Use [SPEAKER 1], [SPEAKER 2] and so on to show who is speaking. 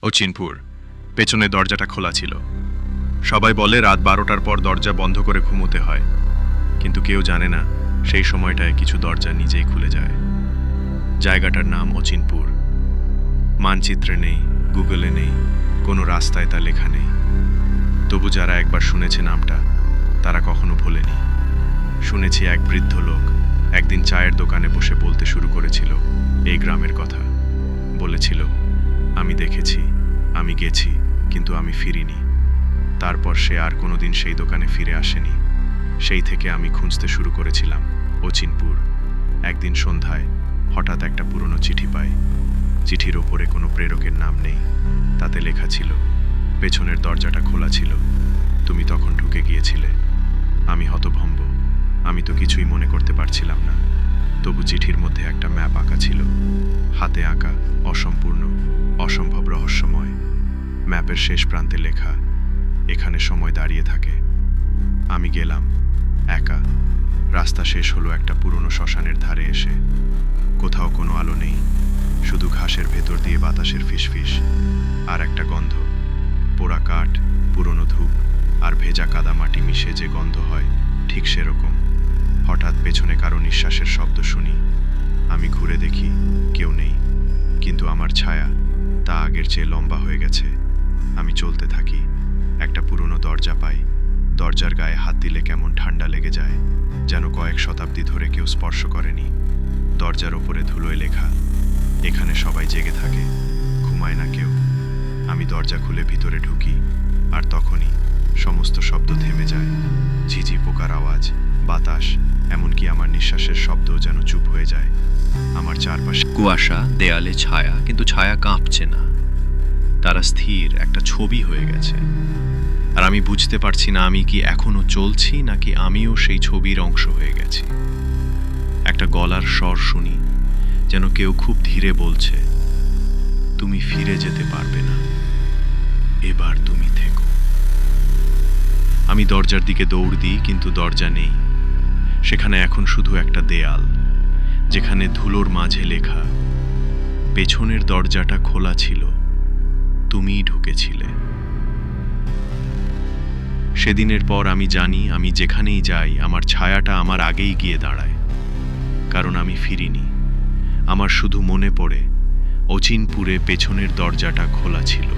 [SPEAKER 1] অচিনপুর। পেছনে দরজাটা খোলা ছিল। সবাই বলে রাত 12টার পর দরজা বন্ধ করে ঘুমোতে হয়, কিন্তু কেউ জানে না সেই সময়টায় কিছু দরজা নিজেই খুলে যায়। জায়গাটার নাম অচিনপুর। মানচিত্রে নেই, গুগলে নেই, কোনো রাস্তায় তা লেখা নেই। তবু যারা একবার শুনেছে নামটা, তারা কখনো ভোলেনি। শুনেছি এক বৃদ্ধ লোক একদিন চায়ের দোকানে বসে বলতে শুরু করেছিল এই গ্রামের কথা। বলেছিল, আমি দেখেছি, আমি গেছি, কিন্তু আমি ফিরিনি। তারপর সে আর কোনোদিন সেই দোকানে ফিরে আসেনি। সেই থেকে আমি খুঁজতে শুরু করেছিলাম অচিনপুর। একদিন সন্ধ্যায় হঠাৎ একটা পুরনো চিঠি পাই। চিঠির ওপরে কোনো প্রেরকের নাম নেই। তাতে লেখা ছিল, পেছনের দরজাটা খোলা ছিল, তুমি তখন ঢুকে গিয়েছিলে। আমি হতভম্ব। আমি তো কিছুই মনে করতে পারছিলাম না। তবু চিঠির মধ্যে একটা ম্যাপ আঁকা ছিল, হাতে আঁকা, অসম্পূর্ণ, অসম্ভব রহস্যময়। ম্যাপের শেষ প্রান্তে লেখা, এখানে সময় দাঁড়িয়ে থাকে। আমি গেলাম একা। রাস্তা শেষ হলো একটা পুরনো শ্মশানের ধারে এসে। কোথাও কোনো আলো নেই, শুধু ঘাসের ভেতর দিয়ে বাতাসের ফিসফিস আর একটা গন্ধ, পোড়া কাঠ, পুরনো ধূপ আর ভেজা কাদামাটি মিশে যে গন্ধ হয়, ঠিক সেরকম। হঠাৎ পেছনে কারো নিঃশ্বাসের শব্দ শুনি। আমি ঘুরে দেখি, কেউ নেই, কিন্তু আমার ছায়া তা আগের চেয়ে লম্বা হয়ে গেছে। আমি চলতে থাকি। একটা পুরনো দরজা পাই। দরজার গায়ে হাত দিলে কেমন ঠান্ডা লেগে যায়, যেন কয়েক শতাব্দী ধরে কেউ স্পর্শ করেনি। দরজার ওপরে ধুলোয় লেখা, এখানে সবাই জেগে থাকে, ঘুমায় না কেউ। আমি দরজা খুলে ভিতরে ঢুকি, আর তখনই সমস্ত শব্দ থেমে যায়। ঝিঝি পোকার আওয়াজ, বাতাস, এমনকি আমার নিঃশ্বাসের শব্দও যেন চুপ হয়ে যায়। আমার চারপাশে
[SPEAKER 2] কুয়াশা, দেয়ালে ছায়া, কিন্তু ছায়া কাঁপছে না। তারা স্থির, একটা ছবি হয়ে গেছে। আর আমি বুঝতে পারছি না আমি কি এখনো চলছি নাকি আমিও সেই ছবির অংশ হয়ে গেছি। একটা গলার স্বর শুনি, যেন কেউ খুব ধীরে বলছে, তুমি ফিরে যেতে পারবে না, এবার তুমি থেকো। আমি দরজার দিকে দৌড় দিই, কিন্তু দরজা নেই। সেখানে এখন শুধু একটা দেয়াল, যেখানে ধুলোর মাঝে লেখা, পেছনের দরজাটা খোলা ছিল, তুমিই ঢুকেছিলে। সেদিনের পর আমি জানি, আমি যেখানেই যাই আমার ছায়াটা আমার আগেই গিয়ে দাঁড়ায়। কারণ আমি ফিরিনি। আমার শুধু মনে পড়ে, অচিনপুরে পেছনের দরজাটা খোলা ছিল।